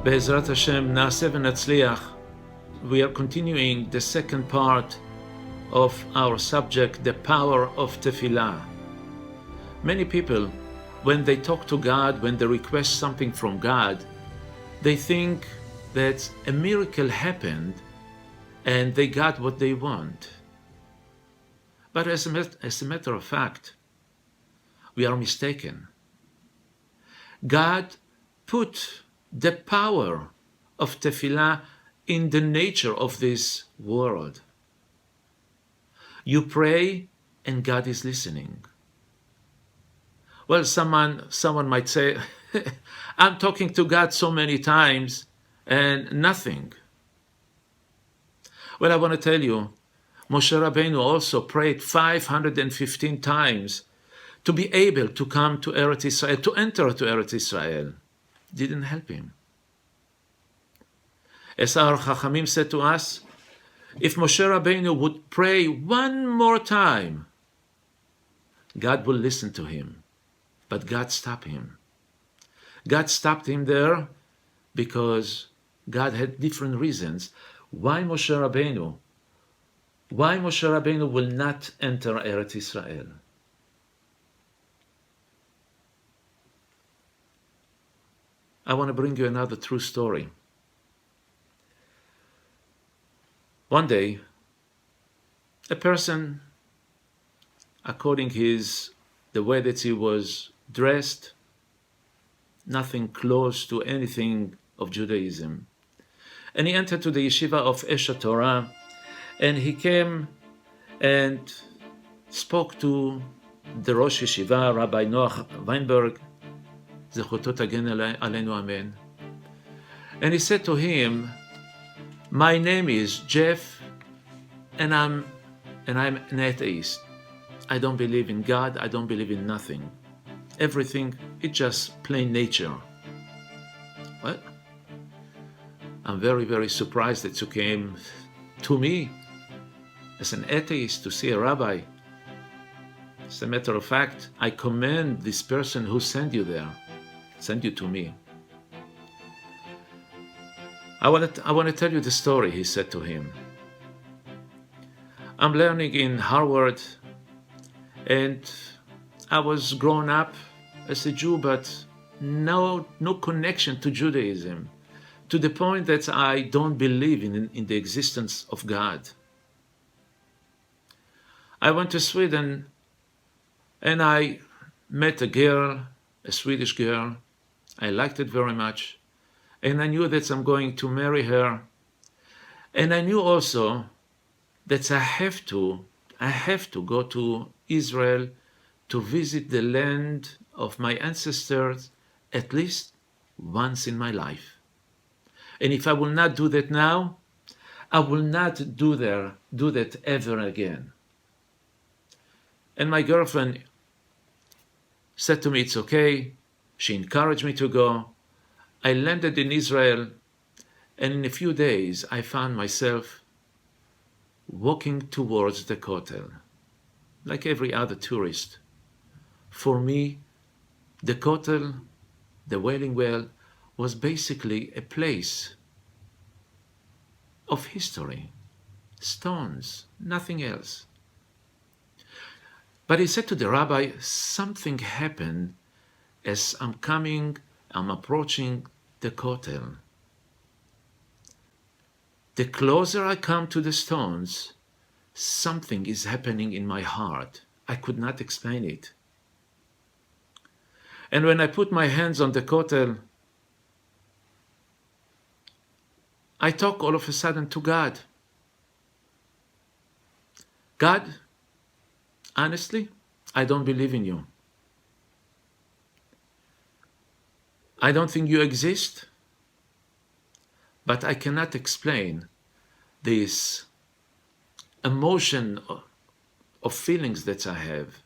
Be'ezrat Hashem, na'aseh v'natzliach. We are continuing the second part of our subject, the power of tefillah. Many people, when they talk to God, when they request something from God, they think that a miracle happened and they got what they want. But as a matter of fact, we are mistaken. God put the power of tefillah in the nature of this world. You pray and God is listening. Well, someone might say, I'm talking to God so many times and nothing. Well, I want to tell you, Moshe Rabbeinu also prayed 515 times to be able to come to Eretz Israel, to enter to Eretz Israel. Didn't help him. As our Chachamim said to us, if Moshe Rabbeinu would pray one more time, God will listen to him. But God stopped him. God stopped him there because God had different reasons why Moshe Rabbeinu will not enter Eretz Israel. I want to bring you another true story. One day, a person, according the way that he was dressed, nothing close to anything of Judaism, and he entered to the yeshiva of Eshet Torah, and he came and spoke to the Rosh Yeshiva, Rabbi Noach Weinberg, Zechuto Tagen Aleinu Amen. And he said to him, my name is Jeff, and I'm an atheist. I don't believe in God, I don't believe in nothing. Everything, it's just plain nature. Well, I'm very, very surprised that you came to me as an atheist to see a rabbi. As a matter of fact, I commend this person who sent you there, sent you to me. I want to tell you the story, he said to him. I'm learning in Harvard, and I was grown up as a Jew, but no connection to Judaism, to the point that I don't believe in the existence of God. I went to Sweden, and I met a girl, a Swedish girl. I liked it very much. And I knew that I'm going to marry her. And I knew also that I have to go to Israel to visit the land of my ancestors at least once in my life. And if I will not do that now, I will not do that ever again. And my girlfriend said to me, it's okay. She encouraged me to go. I landed in Israel, and in a few days I found myself walking towards the Kotel, like every other tourist. For me, the Kotel, the Wailing Well, was basically a place of history, stones, nothing else. But he said to the rabbi, something happened as I'm approaching the Kotel. The closer I come to the stones, something is happening in my heart. I could not explain it. And when I put my hands on the Kotel, I talk all of a sudden to God. God, honestly, I don't believe in you. I don't think you exist, but I cannot explain this emotion of feelings that I have.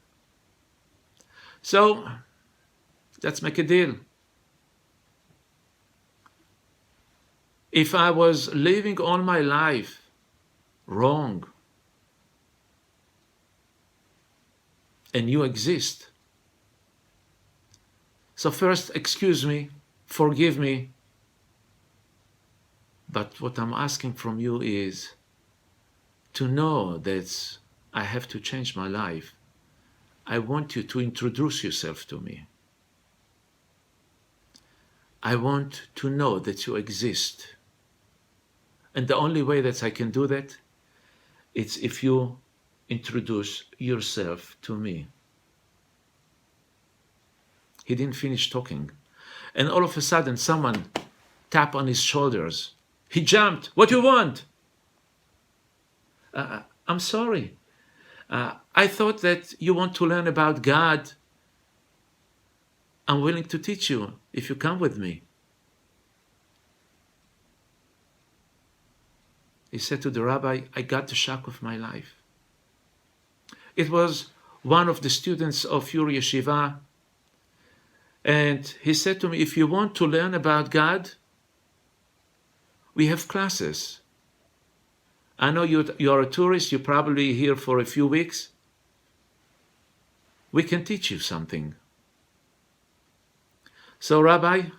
So, let's make a deal. If I was living all my life wrong, and you exist, so first, excuse me, forgive me, But what I'm asking from you is to know that I have to change my life. I want you to introduce yourself to me. I want to know that you exist. And the only way that I can do that is if you introduce yourself to me. He didn't finish talking. And all of a sudden, someone tapped on his shoulders. He jumped. What do you want? I'm sorry. I thought that you want to learn about God. I'm willing to teach you if you come with me. He said to the rabbi, I got the shock of my life. It was one of the students of your yeshiva. And he said to me, if you want to learn about God, we have classes. I know you're a tourist, you're probably here for a few weeks. We can teach you something. So, Rabbi,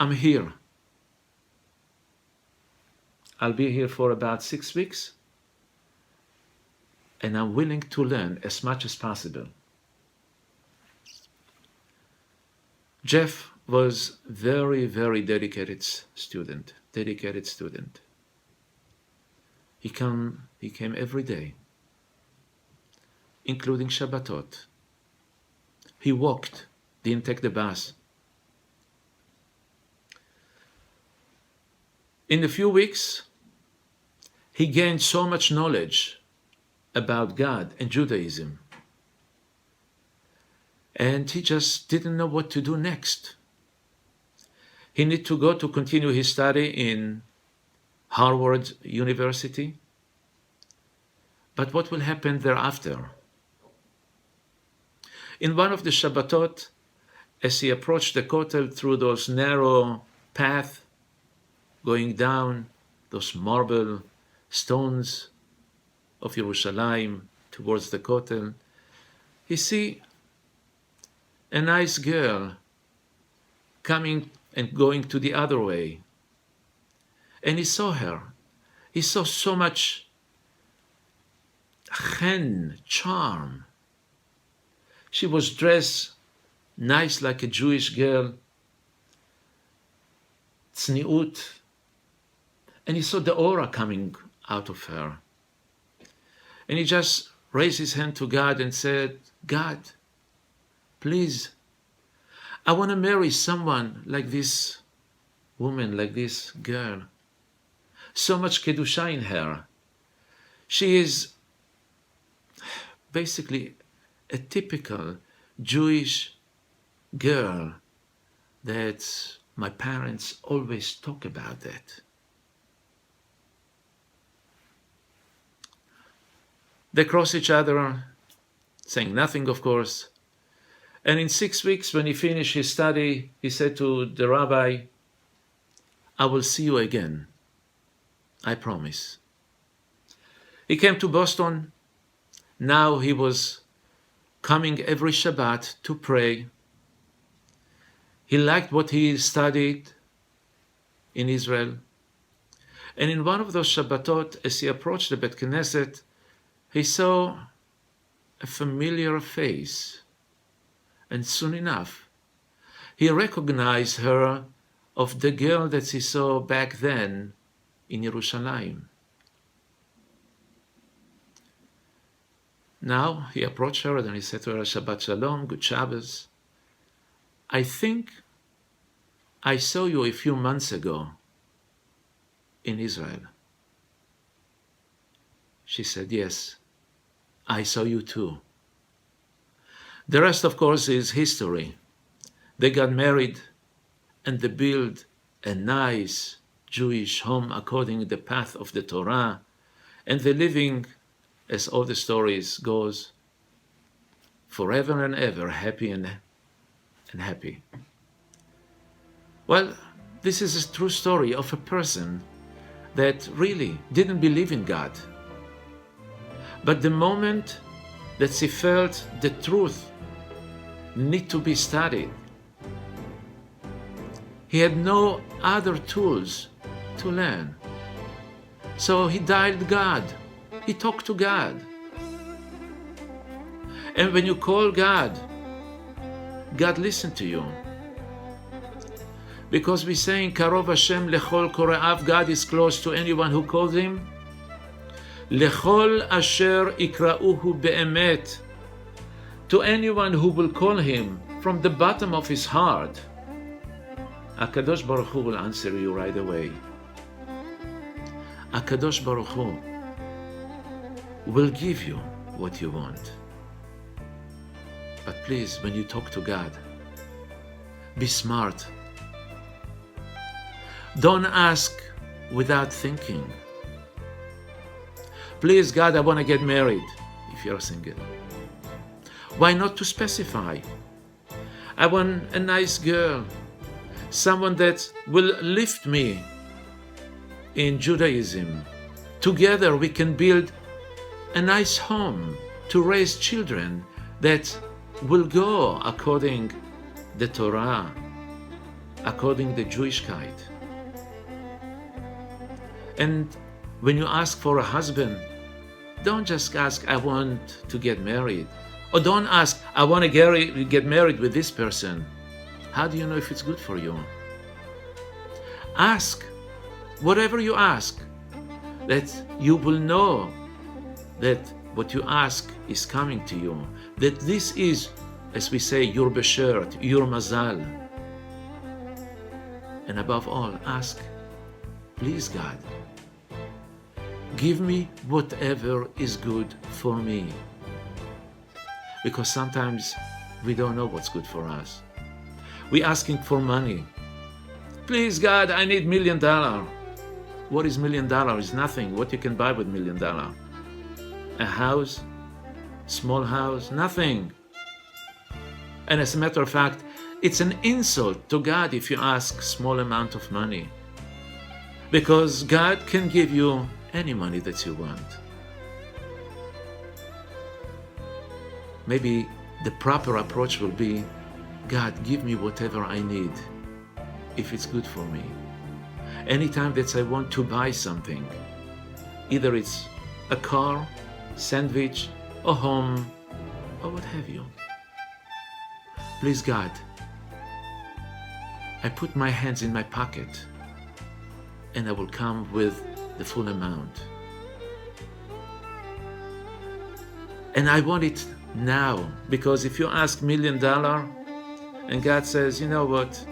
I'm here. I'll be here for about 6 weeks, and I'm willing to learn as much as possible. Jeff was very, very dedicated student. He came every day, including Shabbatot. He walked, didn't take the bus. In a few weeks, he gained so much knowledge about God and Judaism. And he just didn't know what to do next. He needed to go to continue his study in Harvard University. But what will happen thereafter? In one of the Shabbatot, as he approached the Kotel through those narrow paths, going down those marble stones of Yerushalayim towards the Kotel, he see a nice girl coming and going to the other way. And he saw her. He saw so much charm. She was dressed nice like a Jewish girl, tzniut. And he saw the aura coming out of her. And he just raised his hand to God and said, God, please, I want to marry someone like this woman, like this girl. So much kedusha in her. She is basically a typical Jewish girl that my parents always talk about that. They cross each other, saying nothing, of course. And in 6 weeks, when he finished his study, he said to the rabbi, I will see you again. I promise. He came to Boston. Now he was coming every Shabbat to pray. He liked what he studied in Israel. And in one of those Shabbatot, as he approached the Bet Knesset, he saw a familiar face. And soon enough, he recognized her of the girl that he saw back then in Yerushalayim. Now he approached her and he said to her, Shabbat Shalom, good Shabbos. I think I saw you a few months ago in Israel. She said, yes, I saw you too. The rest, of course, is history. They got married and they built a nice Jewish home according to the path of the Torah. And they're living, as all the stories goes, forever and ever, happy and happy. Well, this is a true story of a person that really didn't believe in God. But the moment that she felt the truth need to be studied, he had no other tools to learn. So he dialed God. He talked to God. And when you call God, God listened to you. Because we say in Karov Hashem lechol kore'av, God is close to anyone who calls him. Lechol asher ikra'uhu be'emet, to anyone who will call him from the bottom of his heart. HaKadosh Baruch Hu will answer you right away. HaKadosh Baruch Hu will give you what you want. But please, when you talk to God, be smart. Don't ask without thinking. Please, God, I want to get married, if you're single. Why not to specify? I want a nice girl, someone that will lift me in Judaism. Together we can build a nice home to raise children that will go according the Torah, according the Jewishkeit. And when you ask for a husband, don't just ask, I want to get married. Or don't ask, I want to get married with this person. How do you know if it's good for you? Ask, whatever you ask, that you will know that what you ask is coming to you. That this is, as we say, your beshert, your mazal. And above all, ask, please God, give me whatever is good for me. Because sometimes we don't know what's good for us. We're asking for money. Please God, I need $1 million. What is $1 million? It's nothing. What you can buy with $1 million? A house? Small house? Nothing. And as a matter of fact, it's an insult to God if you ask small amount of money. Because God can give you any money that you want. Maybe the proper approach will be, God, give me whatever I need, if it's good for me. Anytime that I want to buy something, either it's a car, sandwich, a home, or what have you. Please God, I put my hands in my pocket and I will come with the full amount. And I want it now, because if you ask $1 million and God says, you know what,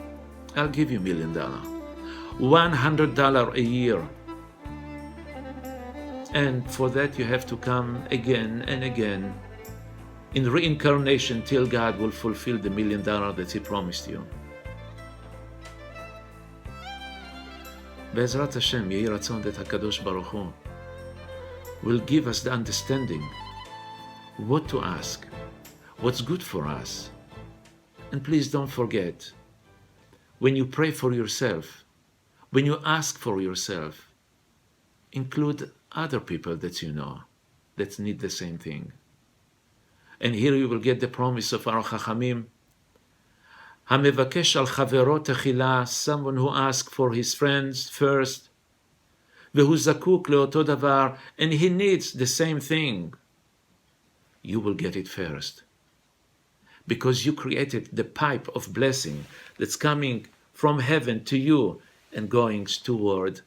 I'll give you $1 million, $100 a year. And for that you have to come again and again in reincarnation till God will fulfill the $1 million that He promised you. Be'ezrat Hashem, Yehi Ratzon that HaKadosh Baruch Hu will give us the understanding what to ask, what's good for us. And please don't forget, when you pray for yourself, when you ask for yourself, include other people that you know that need the same thing. And here you will get the promise of our Chachamim, Hamevakesh al chavero techila, someone who asks for his friends first, vehu zakuk leoto davar, and he needs the same thing. You will get it first. Because you created the pipe of blessing that's coming from heaven to you and going toward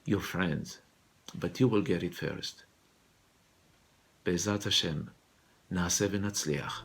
your friends. But you will get it first. Be'ezrat Hashem, na'aseh v'natzliach.